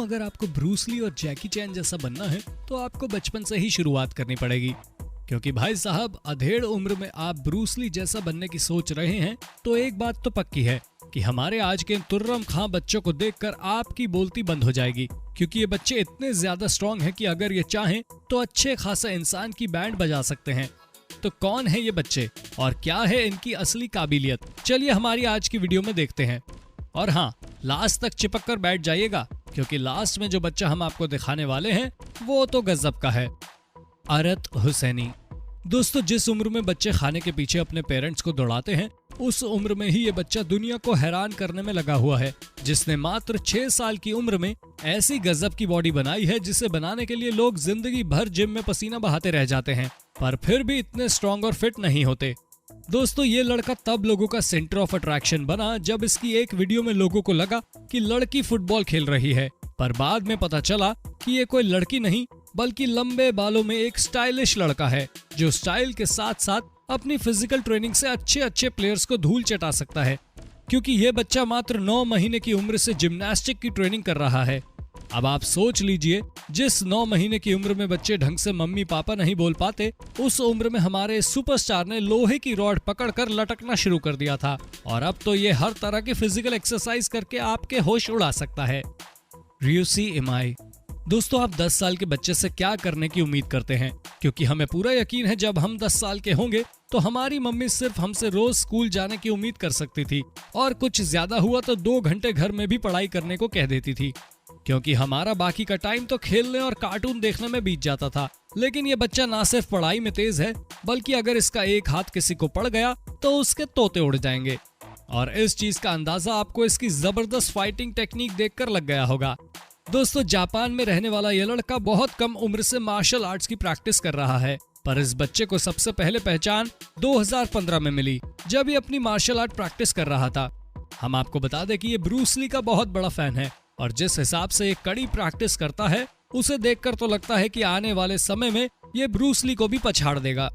अगर आपको Bruce Lee और जैकी चैन जैसा बनना है तो आपको बचपन से ही शुरुआत करनी पड़ेगी, क्योंकि भाई साहब अधेड़ उम्र में आप ब्रूस ली जैसा बनने की सोच रहे हैं तो एक बात तो पक्की है कि हमारे आज के तुर्रम खां बच्चों को देखकर आपकी बोलती बंद हो जाएगी, क्योंकि ये बच्चे इतने ज्यादा स्ट्रॉन्ग हैं कि अगर ये चाहें तो अच्छे खासा इंसान की बैंड बजा सकते हैं। तो कौन है ये बच्चे और क्या है इनकी असली काबिलियत, चलिए हमारी आज की वीडियो में देखते हैं। और हाँ, लास्ट तक चिपक कर बैठ जाइएगा, क्योंकि लास्ट में जो बच्चा हम आपको दिखाने वाले हैं वो तो गजब का है। अरत हुसैनी। दोस्तों, जिस उम्र में बच्चे खाने के पीछे अपने पेरेंट्स को दौड़ाते हैं उस उम्र में ही ये बच्चा दुनिया को हैरान करने में लगा हुआ है, जिसने मात्र 6 साल की उम्र में ऐसी गजब की बॉडी बनाई है जिसे बनाने के लिए लोग जिंदगी भर जिम में पसीना बहाते रह जाते हैं, पर फिर भी इतने स्ट्रॉन्ग और फिट नहीं होते। दोस्तों, ये लड़का तब लोगों का सेंटर ऑफ अट्रैक्शन बना जब इसकी एक वीडियो में लोगों को लगा कि लड़की फुटबॉल खेल रही है, पर बाद में पता चला कि ये कोई लड़की नहीं बल्कि लंबे बालों में एक स्टाइलिश लड़का है, जो स्टाइल के साथ साथ अपनी फिजिकल ट्रेनिंग से अच्छे प्लेयर्स को धूल चटा सकता है, क्योंकि ये बच्चा मात्र 9 महीने की उम्र से जिम्नास्टिक की ट्रेनिंग कर रहा है। अब आप सोच लीजिए, जिस 9 महीने की उम्र में बच्चे ढंग से मम्मी पापा नहीं बोल पाते, उस उम्र में हमारे सुपरस्टार ने लोहे की रॉड पकड़कर लटकना शुरू कर दिया था, और अब तो ये हर तरह की फिजिकल एक्सरसाइज करके आपके होश उड़ा सकता है। रियुसी इमाई। दोस्तों, आप 10 साल के बच्चे से क्या करने की उम्मीद करते हैं, क्योंकि हमें पूरा यकीन है जब हम 10 साल के होंगे तो हमारी मम्मी सिर्फ हमसे रोज स्कूल जाने की उम्मीद कर सकती थी, और कुछ ज्यादा हुआ तो 2 घंटे घर में भी पढ़ाई करने को कह देती थी, क्योंकि हमारा बाकी का टाइम तो खेलने और कार्टून देखने में बीत जाता था। लेकिन ये बच्चा ना सिर्फ पढ़ाई में तेज है, बल्कि अगर इसका एक हाथ किसी को पड़ गया तो उसके तोते उड़ जाएंगे, और इस चीज का अंदाजा आपको इसकी जबरदस्त फाइटिंग टेक्निक देखकर लग गया होगा। दोस्तों, जापान में रहने वाला यह लड़का बहुत कम उम्र से मार्शल आर्ट्स की प्रैक्टिस कर रहा है, पर इस बच्चे को सबसे पहले पहचान 2015 में मिली, जब ये अपनी मार्शल आर्ट प्रैक्टिस कर रहा था। हम आपको बता दें कि ये ब्रूस ली का बहुत बड़ा फैन है, और जिस हिसाब से ये कड़ी प्रैक्टिस करता है उसे देखकर तो लगता है कि आने वाले समय में ये ब्रूस ली को भी पछाड़ देगा।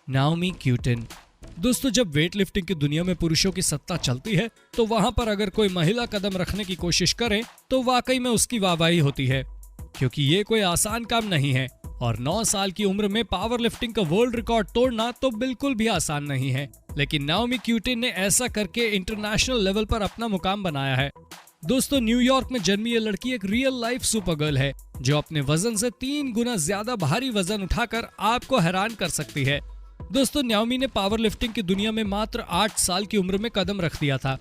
Naomi cutin. दोस्तों, जब वेट लिफ्टिंग की दुनिया में पुरुषों की सत्ता चलती है तो वहां पर अगर कोई महिला कदम रखने की कोशिश करे तो वाकई में उसकी वाहवाही होती है, क्योंकि ये कोई आसान काम नहीं है, और 9 साल की उम्र में पावर लिफ्टिंग का वर्ल्ड रिकॉर्ड तोड़ना तो बिल्कुल भी आसान नहीं है। लेकिन नाओमी क्यूटिन ने ऐसा करके इंटरनेशनल लेवल पर अपना मुकाम बनाया है। दोस्तों, न्यूयॉर्क में जन्मी ये लड़की एक रियल लाइफ सुपर गर्ल है, जो अपने वजन से 3 गुना ज्यादा भारी वजन उठाकर आपको हैरान कर सकती है। दोस्तों, नाओमी ने पावर लिफ्टिंग की दुनिया में मात्र 8 साल की उम्र में कदम रख दिया था।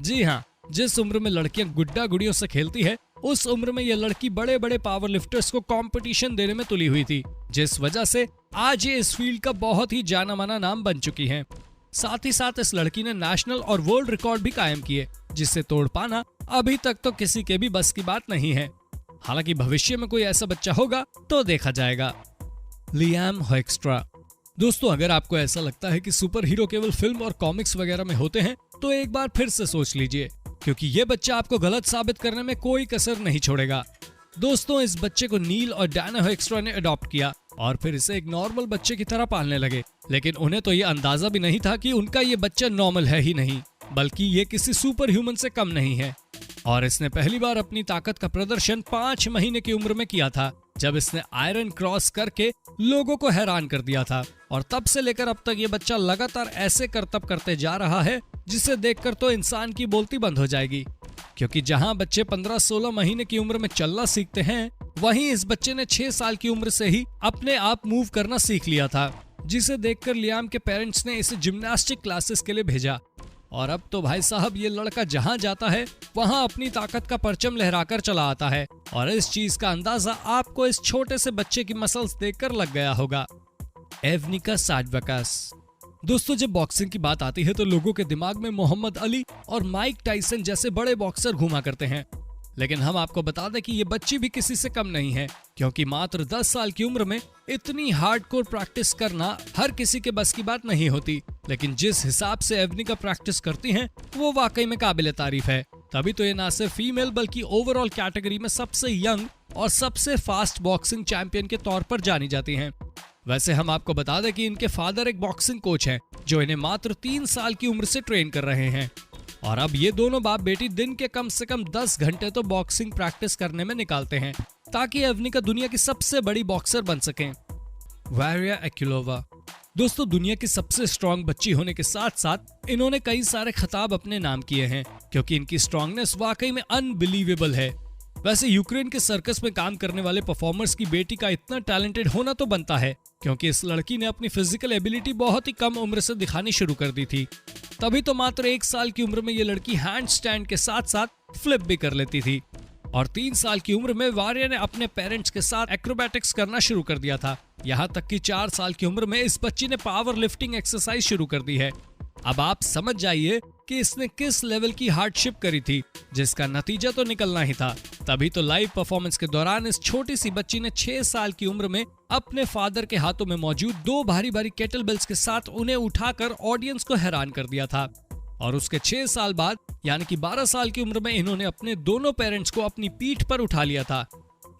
जी हाँ, जिस उम्र में लड़कियां गुड्डा गुड़ियों से खेलती है उस उम्र में यह लड़की बड़े बड़े पावर लिफ्टर्स को कंपटीशन देने में तुली हुई थी, जिस वजह से आज ये इस फील्ड का बहुत ही जाना माना नाम बन चुकी है। साथ ही साथ इस लड़की ने नेशनल और वर्ल्ड रिकॉर्ड भी कायम किए, जिसे तोड़ पाना अभी तक तो किसी के भी बस की बात नहीं है। हालांकि भविष्य में कोई ऐसा बच्चा होगा तो देखा जाएगा। लियाम होएक्स्ट्रा। दोस्तों, अगर आपको ऐसा लगता है कि सुपर हीरो केवल फिल्म और कॉमिक्स वगैरह में होते हैं तो एक बार फिर से सोच लीजिए, क्योंकि ये बच्चा आपको गलत साबित करने में कोई कसर नहीं छोड़ेगा। दोस्तों, इस बच्चे को नील और डायना होएक्स्ट्रा ने अडॉप्ट किया और फिर इसे एक नॉर्मल बच्चे की तरह पालने लगे, लेकिन उन्हें तो ये अंदाजा भी नहीं था कि उनका ये बच्चा नॉर्मल है ही नहीं, बल्कि ये किसी सुपर ह्यूमन से कम नहीं है। और इसने पहली बार अपनी ताकत का प्रदर्शन 5 महीने की उम्र में किया था, जब इसने आयरन क्रॉस करके लोगों को हैरान कर दिया था, और तब से लेकर अब तक ये बच्चा लगातार ऐसे करतब करते जा रहा है जिसे देखकर तो इंसान की बोलती बंद हो जाएगी, क्योंकि जहां बच्चे 15-16 महीने की उम्र में चलना सीखते हैं, वहीं इस बच्चे ने 6 साल की उम्र से ही अपने आप मूव करना सीख लिया था, जिसे देखकर लियाम के पेरेंट्स ने इसे जिम्नास्टिक क्लासेस के लिए भेजा। और अब तो भाई साहब ये लड़का जहां जाता है वहां अपनी ताकत का परचम लहराकर चला आता है, और इस चीज का अंदाजा आपको इस छोटे से बच्चे की मसल्स देखकर लग गया होगा। एवनिका साडवकास। दोस्तों, जब बॉक्सिंग की बात आती है तो लोगों के दिमाग में मोहम्मद अली और माइक टाइसन जैसे बड़े बॉक्सर घुमा करते हैं, लेकिन हम आपको बता दें कि ये बच्ची भी किसी से कम नहीं है, क्योंकि मात्र 10 साल की उम्र में इतनी हार्डकोर प्रैक्टिस करना हर किसी के बस की बात नहीं होती। लेकिन जिस हिसाब से एवनिका प्रैक्टिस करती हैं, वो वाकई में काबिले तारीफ है। तभी तो ये ना सिर्फ फीमेल बल्कि ओवरऑल कैटेगरी में सबसे यंग और सबसे फास्ट बॉक्सिंग चैंपियन के तौर पर जानी जाती हैं। वैसे हम आपको बता दें कि इनके फादर एक बॉक्सिंग कोच हैं, जो इन्हें मात्र 3 साल की उम्र से ट्रेन कर रहे हैं। और अब ये दोनों बाप बेटी दिन के कम से कम 10 घंटे तो बॉक्सिंग प्रैक्टिस करने में निकालते हैं ताकि एवनिका दुनिया की सबसे बड़ी बॉक्सर बन सकें। वारिया एक्युलोवा दोस्तों दुनिया की सबसे स्ट्रॉन्ग बच्ची होने के साथ साथ इन्होंने कई सारे खिताब अपने नाम किए हैं क्योंकि इनकी स्ट्रॉन्गनेस वाकई में अनबिलीवेबल है। वैसे यूक्रेन के सर्कस में काम करने वाले परफॉर्मर्स की बेटी का इतना टैलेंटेड होना तो बनता है क्योंकि इस लड़की ने अपनी फिजिकल एबिलिटी बहुत ही कम उम्र से दिखानी शुरू कर दी थी। तभी तो मात्र 1 साल की उम्र में ये लड़की हैंड स्टैंड के साथ साथ फ्लिप भी कर लेती थी और 3 साल की उम्र में वारिया ने अपने पेरेंट्स के साथ एक्रोबैटिक्स करना शुरू कर दिया था। यहाँ तक कि 4 साल की उम्र में इस बच्ची ने पावर लिफ्टिंग एक्सरसाइज शुरू कर दी है। अब आप समझ जाइए कि इसने किस लेवल की हार्डशिप करी थी जिसका नतीजा तो निकलना ही था। तभी तो लाइव परफॉर्मेंस के दौरान इस छोटी सी बच्ची ने 6 साल की उम्र में अपने फादर के हाथों में मौजूद 2 भारी भारी केटल बेल्स के साथ उन्हें उठाकर ऑडियंस को हैरान कर दिया था। और उसके 6 साल बाद यानी कि 12 साल की उम्र में इन्होंने अपने दोनों पेरेंट्स को अपनी पीठ पर उठा लिया था।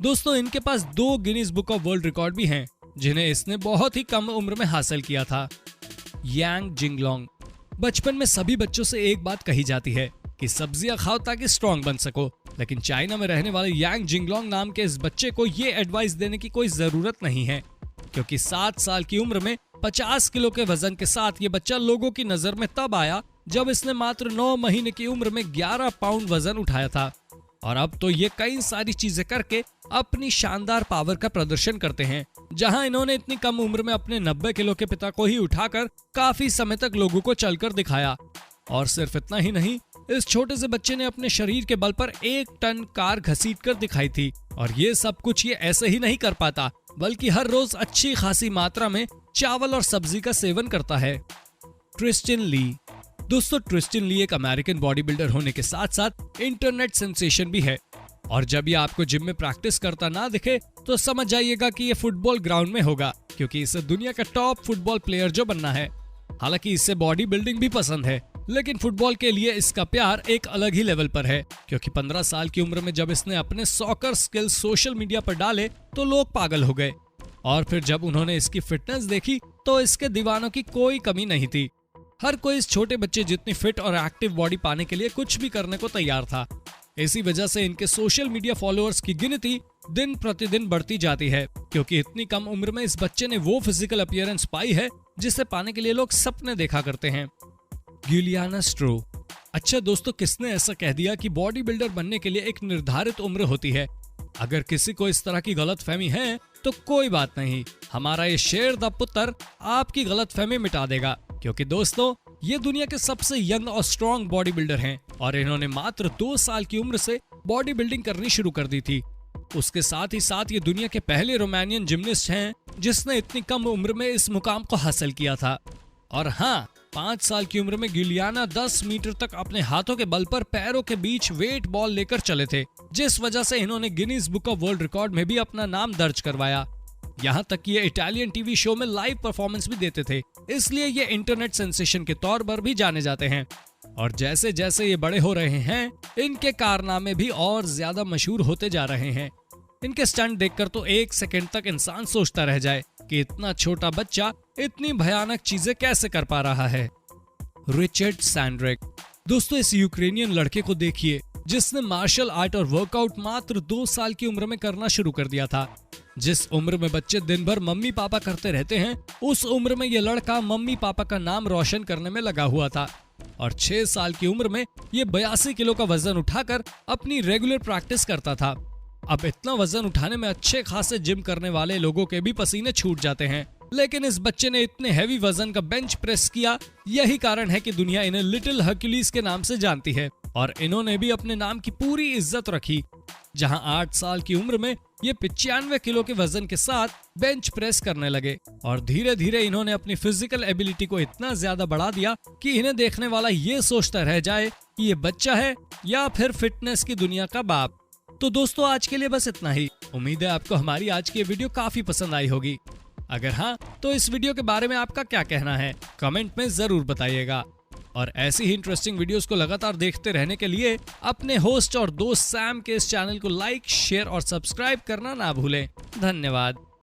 दोस्तों इनके पास 2 Guinness book of world record भी हैं जिन्हें इसने बहुत ही कम उम्र में हासिल किया था। यांग जिंगलोंग बचपन में सभी बच्चों से एक बात कही जाती है कि सब्जियां खाओ ताकि स्ट्रॉन्ग बन सको, लेकिन चाइना में रहने वाले यांग जिंगलोंग नाम के इस बच्चे को ये एडवाइस देने की कोई जरूरत नहीं है क्योंकि 7 साल की उम्र में 50 किलो के वजन के साथ ये बच्चा लोगों की नजर में तब आया जब इसने मात्र 9 महीने की उम्र में 11 पाउंड वजन उठाया था। और अब तो ये कई सारी चीजें करके अपनी शानदार पावर का प्रदर्शन करते हैं। जहां इन्होंने इतनी कम उम्र में अपने 90 किलो के पिता को ही उठाकर काफी समय तक लोगों को चलकर दिखाया। और सिर्फ इतना ही नहीं, इस छोटे से बच्चे ने अपने शरीर के बल पर 1 टन कार घसीटकर दिखाई थी। और ये सब कुछ ये ऐसे ही नहीं कर पाता बल्कि हर रोज अच्छी खासी मात्रा में चावल और सब्जी का सेवन करता है। ट्रिस्टिन ली दोस्तों ट्रिस्टिन ली एक अमेरिकन बॉडी बिल्डर होने के साथ साथ इंटरनेट सेंसेशन भी है। और जब ये आपको जिम में प्रैक्टिस करता ना दिखे तो समझ जाइएगा कि ये फुटबॉल ग्राउंड में होगा क्योंकि इसे दुनिया का टॉप फुटबॉल प्लेयर जो बनना है। हालांकि इसे बॉडी बिल्डिंग भी पसंद है लेकिन फुटबॉल के लिए इसका प्यार एक अलग ही लेवल पर है क्योंकि 15 साल की उम्र में जब इसने अपने सॉकर स्किल्स सोशल मीडिया पर डाले तो लोग पागल हो गए। और फिर जब उन्होंने इसकी फिटनेस देखी तो इसके दीवानों की कोई कमी नहीं थी। हर कोई इस छोटे बच्चे जितनी फिट और एक्टिव बॉडी पाने के लिए कुछ भी करने को तैयार था। इसी वजह से इनके सोशल मीडिया फॉलोअर्स की गिनती दिन प्रतिदिन बढ़ती जाती है क्योंकि इतनी कम उम्र में इस बच्चे ने वो फिजिकल अपीयरेंस पाई है जिसे पाने के लिए लोग सपने देखा करते हैं। गिलियाना स्ट्रो अच्छा दोस्तों किसने ऐसा कह दिया कि बॉडी बिल्डर बनने के लिए एक निर्धारित उम्र होती है। अगर किसी को इस तरह की गलतफहमी है तो कोई बात नहीं, हमारा ये शेर द पुत्र आपकी गलतफहमी मिटा देगा क्योंकि दोस्तों ये दुनिया के सबसे यंग और स्ट्रॉन्ग बॉडी बिल्डर हैं और इन्होंने मात्र 2 साल की उम्र से बॉडी बिल्डिंग करनी शुरू कर दी थी। उसके साथ ही साथ ये दुनिया के पहले रोमानियन जिमनिस्ट हैं जिसने इतनी कम उम्र में इस मुकाम को हासिल किया था। और हाँ, 5 साल की उम्र में गिलियाना 10 मीटर तक अपने हाथों के बल पर पैरों के बीच वेट बॉल लेकर चले थे, जिस वजह से इन्होंने Guinness book of world record में भी अपना नाम दर्ज करवाया। यहाँ तक कि ये इटालियन टीवी शो में लाइव परफॉर्मेंस भी देते थे, इसलिए ये इंटरनेट सेंसेशन के तौर पर भी जाने जाते हैं। और जैसे जैसे ये बड़े हो रहे हैं इनके कारनामे भी और ज्यादा मशहूर होते जा रहे हैं। इनके स्टंट देखकर तो 1 सेकंड तक इंसान सोचता रह जाए कि इतना छोटा बच्चा इतनी भयानक चीजें कैसे कर पा रहा है। रिचर्ड सैंड्रिक दोस्तों इस यूक्रेनियन लड़के को देखिए जिसने मार्शल आर्ट और वर्कआउट मात्र 2 साल की उम्र में करना शुरू कर दिया था। जिस उम्र में बच्चे दिन भर मम्मी पापा करते रहते हैं उस उम्र में ये लड़का मम्मी पापा का नाम रोशन करने में लगा हुआ था। और 6 साल की उम्र में ये 82 किलो का वजन उठाकर अपनी रेगुलर प्रैक्टिस करता था। अब इतना वजन उठाने में अच्छे खासे जिम करने वाले लोगों के भी पसीने छूट जाते हैं, लेकिन इस बच्चे ने इतने हैवी वजन का बेंच प्रेस किया। यही कारण है कि दुनिया इन्हें लिटिल हर्क्यूलिस के नाम से जानती है और इन्होंने भी अपने नाम की पूरी इज्जत रखी। जहां 8 साल की उम्र में ये 95 किलो के वजन के साथ बेंच प्रेस करने लगे और धीरे धीरे इन्होंने अपनी फिजिकल एबिलिटी को इतना ज्यादा बढ़ा दिया कि इन्हें देखने वाला ये सोचता रह जाए कि ये बच्चा है या फिर फिटनेस की दुनिया का बाप। तो दोस्तों आज के लिए बस इतना ही। उम्मीद है आपको हमारी आज की वीडियो काफी पसंद आई होगी। अगर हाँ तो इस वीडियो के बारे में आपका क्या कहना है कमेंट में जरूर बताइएगा। और ऐसी ही इंटरेस्टिंग वीडियोस को लगातार देखते रहने के लिए अपने होस्ट और दोस्त सैम के इस चैनल को लाइक, शेयर और सब्सक्राइब करना ना भूलें। धन्यवाद।